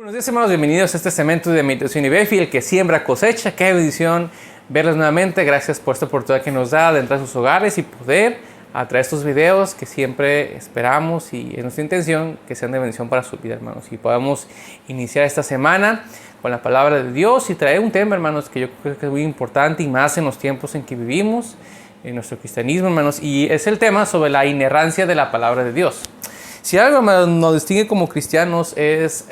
Buenos días, hermanos, bienvenidos a este segmento de Meditación y Befi, el que siembra cosecha. Qué bendición verles nuevamente. Gracias por esta oportunidad que nos da de entrar a sus hogares y poder traer estos videos que siempre esperamos y es nuestra intención que sean de bendición para su vida, hermanos. Y podamos iniciar esta semana con la palabra de Dios y traer un tema, hermanos, que yo creo que es muy importante y más en los tiempos en que vivimos, en nuestro cristianismo, hermanos. Y es el tema sobre la inerrancia de la palabra de Dios. Si algo nos distingue como cristianos es,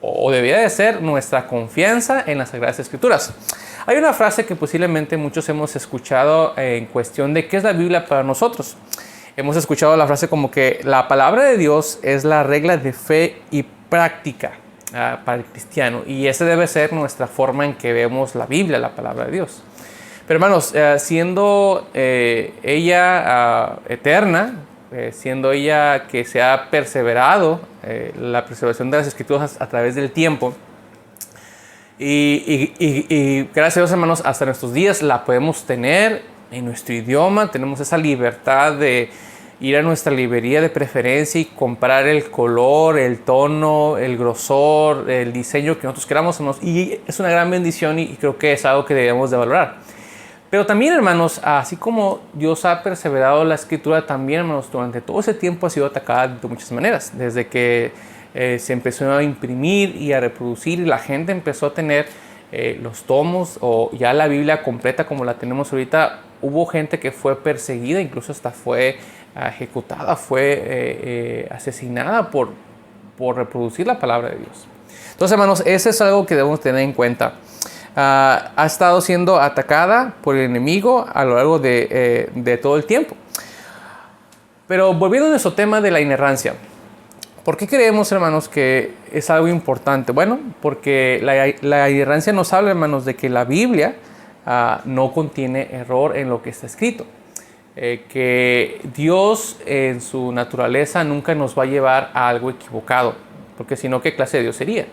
o debería de ser, nuestra confianza en las Sagradas Escrituras. Hay una frase que posiblemente muchos hemos escuchado en cuestión de qué es la Biblia para nosotros. Hemos escuchado la frase como que la palabra de Dios es la regla de fe y práctica para el cristiano. Y esa debe ser nuestra forma en que vemos la Biblia, la palabra de Dios. Pero hermanos, siendo ella eterna, siendo ella que se ha perseverado la preservación de las Escrituras a través del tiempo, y gracias a Dios, hermanos, hasta nuestros días la podemos tener en nuestro idioma. Tenemos esa libertad de ir a nuestra librería de preferencia y comprar el color, el tono, el grosor, el diseño que nosotros queramos, hermanos, y es una gran bendición y creo que es algo que debemos de valorar. Pero también, hermanos, así como Dios ha perseverado la Escritura, también, hermanos, durante todo ese tiempo ha sido atacada de muchas maneras. Desde que se empezó a imprimir y a reproducir y la gente empezó a tener los tomos o ya la Biblia completa como la tenemos ahorita, hubo gente que fue perseguida, incluso hasta fue ejecutada, fue asesinada por reproducir la palabra de Dios. Entonces, hermanos, eso es algo que debemos tener en cuenta. Ha estado siendo atacada por el enemigo a lo largo de todo el tiempo. Pero volviendo a nuestro tema de la inerrancia, ¿por qué creemos, hermanos, que es algo importante? Bueno, porque la inerrancia nos habla, hermanos, de que la Biblia no contiene error en lo que está escrito. Que Dios en su naturaleza nunca nos va a llevar a algo equivocado, porque si no, ¿qué clase de Dios sería?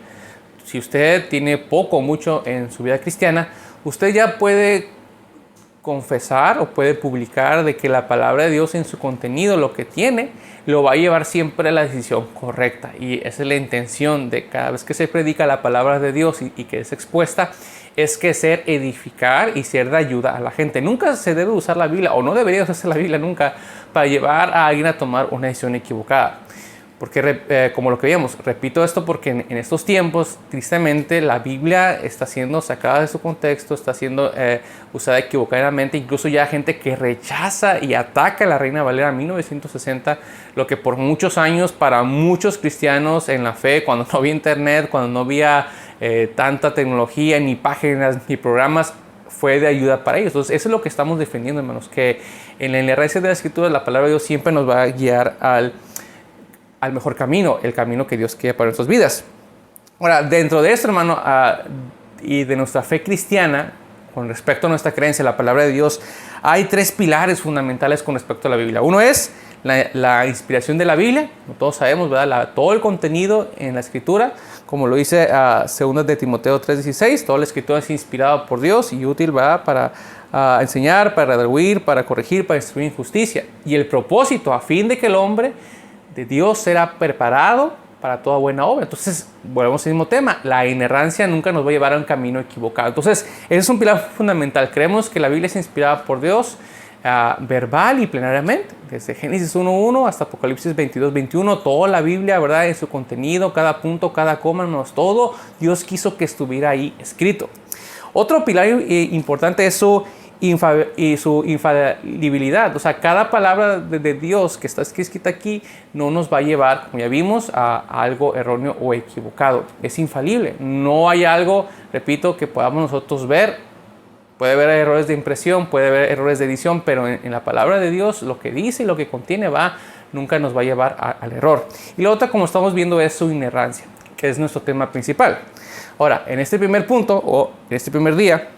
Si usted tiene poco o mucho en su vida cristiana, usted ya puede confesar o puede publicar de que la palabra de Dios en su contenido, lo que tiene, lo va a llevar siempre a la decisión correcta. Y esa es la intención de cada vez que se predica la palabra de Dios y que es expuesta, es que ser edificar y ser de ayuda a la gente. Nunca se debe usar la Biblia, o no debería usarse la Biblia nunca, para llevar a alguien a tomar una decisión equivocada. Porque como lo que veíamos, repito esto porque en estos tiempos, tristemente, la Biblia está siendo sacada de su contexto, está siendo usada equivocadamente. Incluso ya gente que rechaza y ataca a la Reina Valera 1960, lo que por muchos años para muchos cristianos en la fe, cuando no había internet, cuando no había tanta tecnología, ni páginas, ni programas, fue de ayuda para ellos. Entonces, eso es lo que estamos defendiendo, hermanos, que en la inerrancia de la Escritura, la palabra de Dios siempre nos va a guiar al mejor camino, el camino que Dios quiere para nuestras vidas. Ahora, dentro de esto, hermano, y de nuestra fe cristiana, con respecto a nuestra creencia en la palabra de Dios, hay tres pilares fundamentales con respecto a la Biblia. Uno es la inspiración de la Biblia. Todos sabemos, ¿verdad? Todo el contenido en la Escritura, como lo dice 2 de Timoteo 3:16, toda la Escritura es inspirada por Dios y útil, ¿verdad? Para enseñar, para redarguir, para corregir, para instruir en justicia. Y el propósito, a fin de que el hombre de Dios será preparado para toda buena obra. Entonces, volvemos al mismo tema. La inerrancia nunca nos va a llevar a un camino equivocado. Entonces, ese es un pilar fundamental. Creemos que la Biblia es inspirada por Dios verbal y plenariamente. Desde Génesis 1:1 hasta Apocalipsis 22:21. Toda la Biblia, ¿verdad? En su contenido, cada punto, cada coma, todo Dios quiso que estuviera ahí escrito. Otro pilar importante es su infalibilidad. O sea, cada palabra de Dios que está escrita aquí no nos va a llevar, como ya vimos, a algo erróneo o equivocado. Es infalible. No hay algo, repito, que podamos nosotros ver. Puede haber errores de impresión, puede haber errores de edición, pero en la palabra de Dios, lo que dice y lo que contiene nunca nos va a llevar al error. Y la otra, como estamos viendo, es su inerrancia, que es nuestro tema principal. Ahora, en este primer punto, o en este primer día,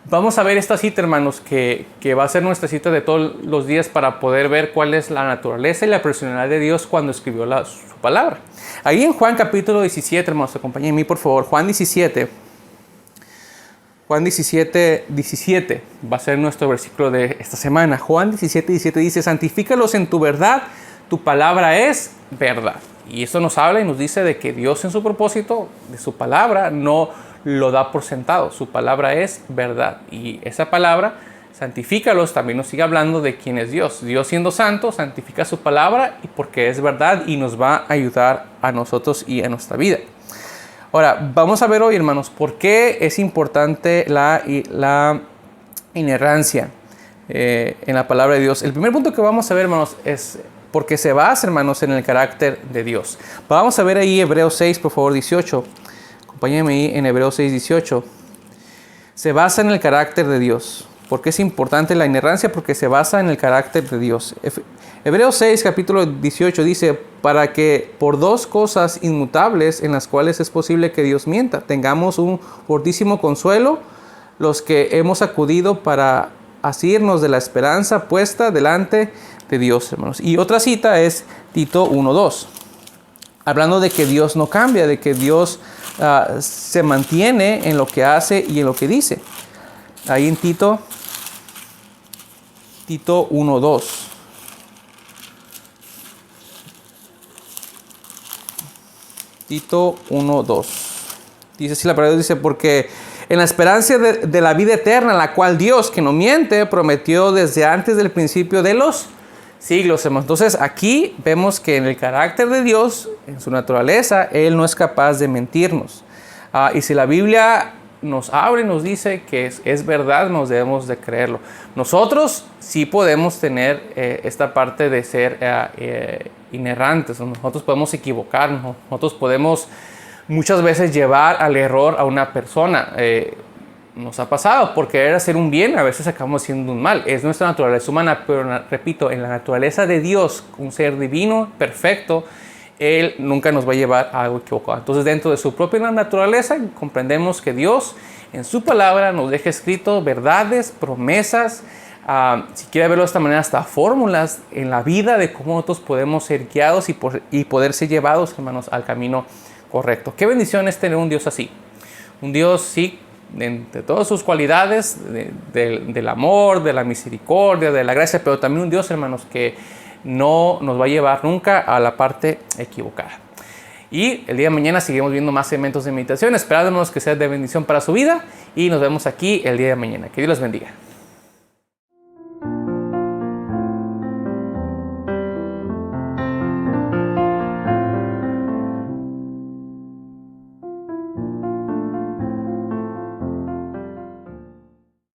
vamos a ver esta cita, hermanos, que va a ser nuestra cita de todos los días para poder ver cuál es la naturaleza y la personalidad de Dios cuando escribió su palabra. Ahí en Juan capítulo 17, hermanos, acompáñenme por favor. Juan 17, 17 va a ser nuestro versículo de esta semana. Juan 17:17 dice: santifícalos en tu verdad, tu palabra es verdad. Y esto nos habla y nos dice de que Dios en su propósito de su palabra no lo da por sentado. Su palabra es verdad. Y esa palabra, santifícalos, también nos sigue hablando de quién es Dios. Dios siendo santo, santifica su palabra y porque es verdad y nos va a ayudar a nosotros y a nuestra vida. Ahora, vamos a ver hoy, hermanos, por qué es importante la inerrancia en la palabra de Dios. El primer punto que vamos a ver, hermanos, es porque se basa, hermanos, en el carácter de Dios. Vamos a ver ahí Hebreos 6, por favor, 18. Acompáñenme ahí en Hebreos 6, 18. Se basa en el carácter de Dios. ¿Por qué es importante la inerrancia? Porque se basa en el carácter de Dios. Hebreos 6, capítulo 18 dice, para que por dos cosas inmutables en las cuales es posible que Dios mienta, tengamos un fortísimo consuelo, los que hemos acudido para asirnos de la esperanza puesta delante de Dios, hermanos. Y otra cita es Tito 1:2, hablando de que Dios no cambia, de que Dios se mantiene en lo que hace y en lo que dice. Ahí en Tito 1:2. Tito 1:2. Dice así la palabra, dice, porque en la esperanza de la vida eterna, la cual Dios, que no miente, prometió desde antes del principio de los siglos. Entonces aquí vemos que en el carácter de Dios, en su naturaleza, Él no es capaz de mentirnos. Y si la Biblia nos abre y nos dice que es verdad, nos debemos de creerlo. Nosotros sí podemos tener esta parte de ser inerrantes. Nosotros podemos equivocarnos. Nosotros podemos muchas veces llevar al error a una persona. Nos ha pasado por querer hacer un bien, a veces acabamos haciendo un mal. Es nuestra naturaleza humana, pero repito, en la naturaleza de Dios, un ser divino, perfecto, Él nunca nos va a llevar a algo equivocado. Entonces, dentro de su propia naturaleza, comprendemos que Dios en su palabra nos deja escrito verdades, promesas, si quiere verlo de esta manera, hasta fórmulas en la vida de cómo nosotros podemos ser guiados y poder ser llevados, hermanos, al camino correcto. Qué bendición es tener un Dios así. Un Dios, sí, de todas sus cualidades, del amor, de la misericordia, de la gracia, pero también un Dios, hermanos, que no nos va a llevar nunca a la parte equivocada. Y el día de mañana seguimos viendo más segmentos de meditación. Esperamos que sea de bendición para su vida y nos vemos aquí el día de mañana. Que Dios los bendiga.